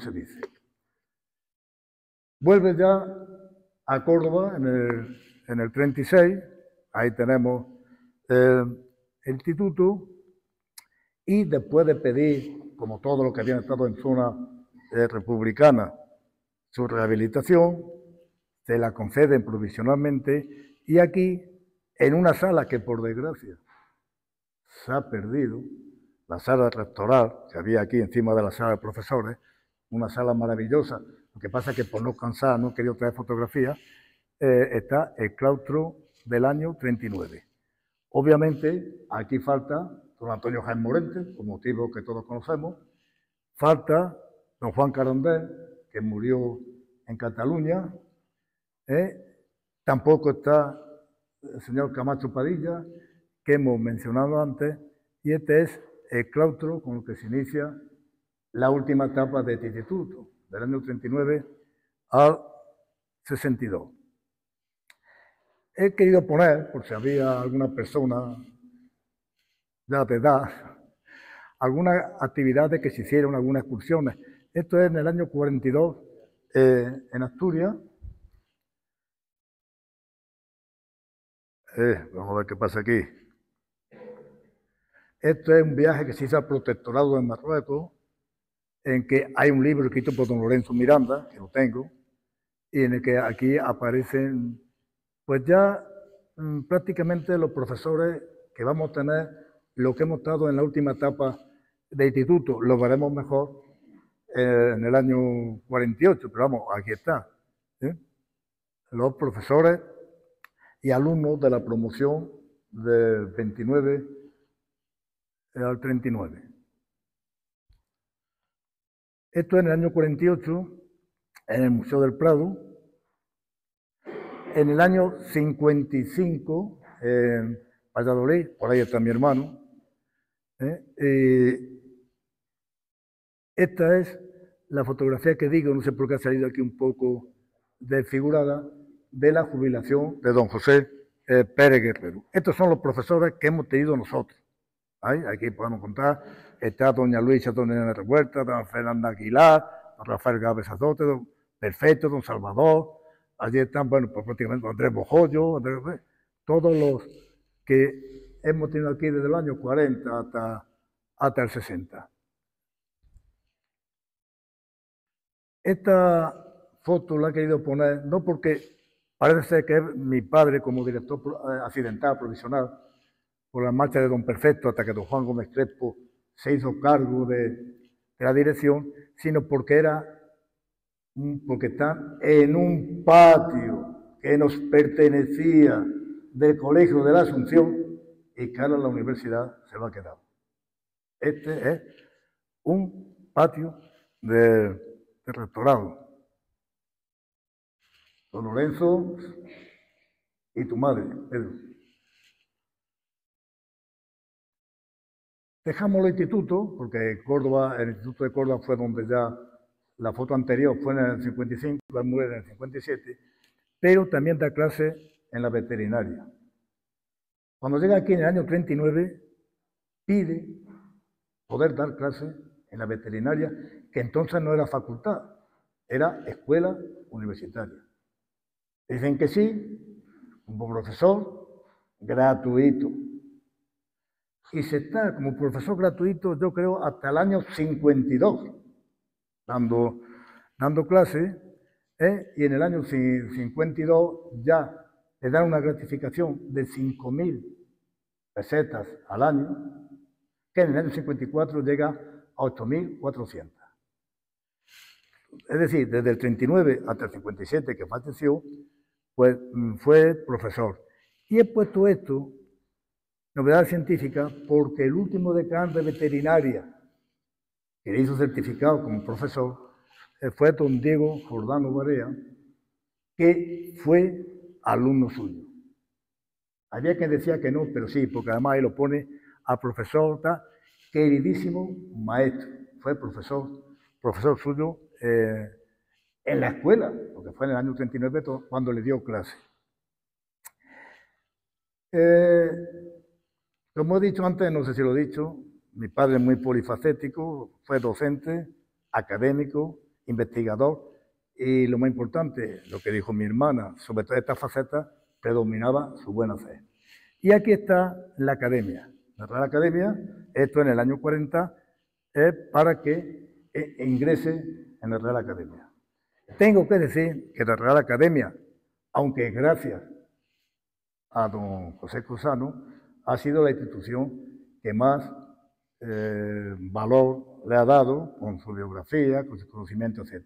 se dice. Vuelve ya a Córdoba en el 36, ahí tenemos el instituto, y después de pedir, como todos los que habían estado en zona republicana, su rehabilitación, se la conceden provisionalmente, y aquí, en una sala que por desgracia se ha perdido, la sala rectoral, que había aquí encima de la sala de profesores, una sala maravillosa, lo que pasa es que por no cansar, no he querido traer fotografías, está el claustro del año 39. Obviamente, aquí falta don Antonio Jaén Morente, por motivos que todos conocemos, falta don Juan Carandel, que murió en Cataluña, tampoco está el señor Camacho Padilla, que hemos mencionado antes, y este es el claustro con el que se inicia la última etapa de este instituto, del año 39 al 62. He querido poner, por si había alguna persona ya de edad, algunas actividades que se hicieron, algunas excursiones. Esto es en el año 42, en Asturias. Vamos a ver qué pasa aquí. Esto es un viaje que se hizo al protectorado de Marruecos, en que hay un libro escrito por don Lorenzo Miranda, que lo tengo, y en el que aquí aparecen, pues ya prácticamente los profesores que vamos a tener, lo que hemos estado en la última etapa de instituto, lo veremos mejor en el año 48, pero vamos, aquí está. Los profesores y alumnos de la promoción del 29 al 39. Esto en el año 48, en el Museo del Prado. En el año 55, en Valladolid, por ahí está mi hermano. Esta es la fotografía que digo, no sé por qué ha salido aquí un poco desfigurada, de la jubilación de don José Pérez Guerrero. Estos son los profesores que hemos tenido nosotros. Aquí podemos contar, está doña Luisa, doña Ana Revuelta, don Fernanda Aguilar, don Rafael Gávez Azote, don Perfecto, don Salvador. Allí están, bueno, pues prácticamente Andrés Bojollo, todos los que hemos tenido aquí desde el año 40 hasta el 60. Esta foto la he querido poner, no porque parece ser que es mi padre como director accidental, provisional, por la marcha de don Perfecto, hasta que don Juan Gómez Crespo se hizo cargo de la dirección, sino porque están en un patio que nos pertenecía del Colegio de la Asunción y que ahora la universidad se lo ha quedado. Este es un patio de rectorado. Don Lorenzo y tu madre, Pedro. Dejamos el instituto, porque Córdoba, el Instituto de Córdoba fue donde ya la foto anterior fue en el 55, la mujer en el 57, pero también da clase en la veterinaria. Cuando llega aquí en el año 39, pide poder dar clase en la veterinaria, que entonces no era facultad, era escuela universitaria. Dicen que sí, como profesor, gratuito. y se está como profesor gratuito, yo creo, hasta el año 52, dando clases, y en el año 52 ya le dan una gratificación de 5.000 pesetas al año, que en el año 54 llega a 8.400. Es decir, desde el 39 hasta el 57 que falleció, pues fue profesor. Y he puesto esto, novedad científica, porque el último decano de veterinaria que le hizo certificado como profesor fue don Diego Jordano Barea, que fue alumno suyo. Había quien decía que no, pero sí, porque además él lo pone a profesor, queridísimo maestro. Fue profesor suyo en la escuela, porque fue en el año 39 cuando le dio clase. Como he dicho antes, no sé si lo he dicho, mi padre es muy polifacético, fue docente, académico, investigador, y lo más importante, lo que dijo mi hermana, sobre todas estas facetas, predominaba su buena fe. Y aquí está la academia. La Real Academia, esto en el año 40, es para que ingrese en la Real Academia. Tengo que decir que la Real Academia, aunque gracias a don José Cruzano, ha sido la institución que más valor le ha dado con su biografía, con su conocimiento, etc.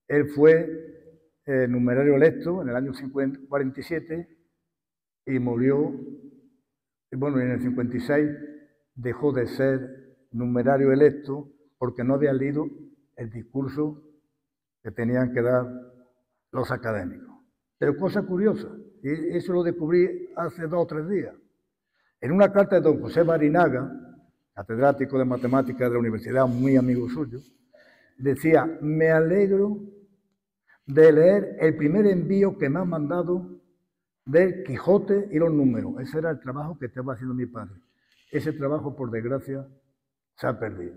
Él fue numerario electo en el año 47 y murió, bueno, en el 56 dejó de ser numerario electo porque no había leído el discurso que tenían que dar los académicos. Pero cosa curiosa, y eso lo descubrí hace 2 o 3 días. En una carta de don José Barinaga, catedrático de matemáticas de la universidad, muy amigo suyo, decía: me alegro de leer el primer envío que me han mandado del Quijote y los números. Ese era el trabajo que estaba haciendo mi padre. Ese trabajo, por desgracia, se ha perdido.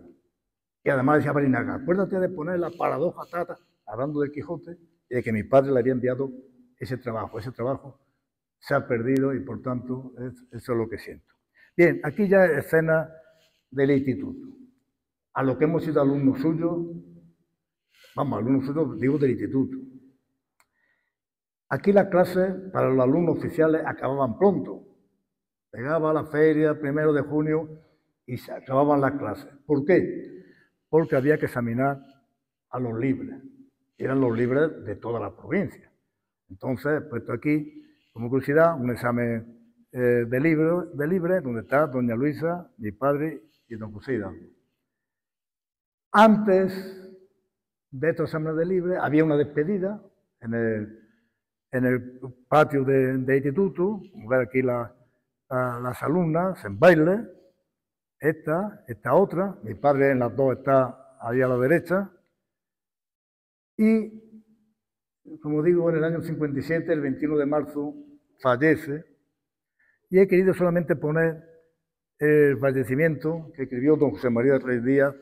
Y además decía Barinaga, acuérdate de poner la paradoja tata, hablando del Quijote, y de que mi padre le había enviado ese trabajo. Ese trabajo se ha perdido y, por tanto, eso es lo que siento. Bien, aquí ya es escena del instituto. A lo que hemos sido alumnos suyos, alumnos suyos, digo, del instituto. Aquí las clases para los alumnos oficiales acababan pronto. Llegaba la feria, 1 de junio, y se acababan las clases. ¿Por qué? Porque había que examinar a los libres. Eran los libres de toda la provincia. Entonces, puesto aquí, como curiosidad, un examen de libre, donde está doña Luisa, mi padre y don José Hidalgo. Antes de estos exámenes de libre, había una despedida en el patio del instituto. Ver aquí las alumnas en baile. Esta otra. Mi padre en las dos está ahí a la derecha. Y, como digo, en el año 57, el 21 de marzo, fallece. Y he querido solamente poner el fallecimiento que escribió don José María Rey Díaz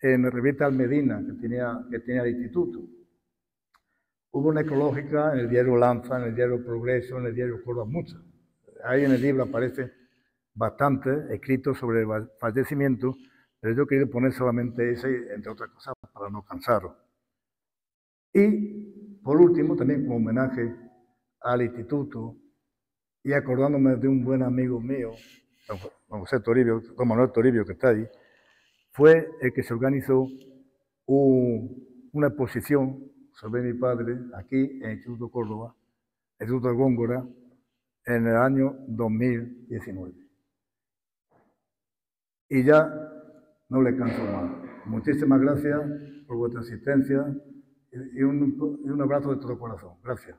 en la revista Almedina que tenía el instituto. Hubo una ecológica en el diario Lanza, en el diario Progreso, en el diario Córdoba, muchas. Ahí en el libro aparece bastante escrito sobre el fallecimiento, pero yo he querido poner solamente ese, entre otras cosas, para no cansaros. Y, por último, también como homenaje al instituto y acordándome de un buen amigo mío, don José Toribio, don Manuel Toribio, que está ahí, fue el que se organizó una exposición sobre mi padre aquí en el Instituto Córdoba, el Instituto de Góngora, en el año 2019. Y ya no le canso más. Muchísimas gracias por vuestra asistencia y un abrazo de todo corazón. Gracias.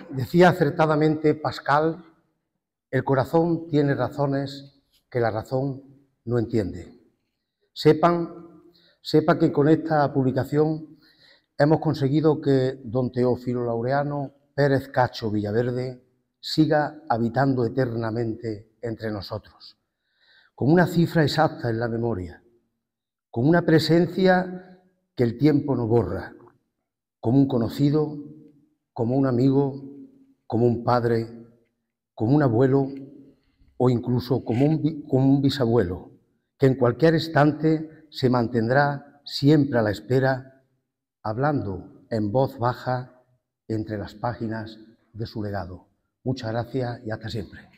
Decía acertadamente Pascal, el corazón tiene razones que la razón no entiende. Sepa que con esta publicación hemos conseguido que don Teófilo Laureano Pérez Cacho Villaverde siga habitando eternamente entre nosotros, con una cifra exacta en la memoria, con una presencia que el tiempo no borra, como un conocido, como un amigo, como un padre, como un abuelo o incluso como un bisabuelo, que en cualquier instante se mantendrá siempre a la espera, hablando en voz baja entre las páginas de su legado. Muchas gracias y hasta siempre.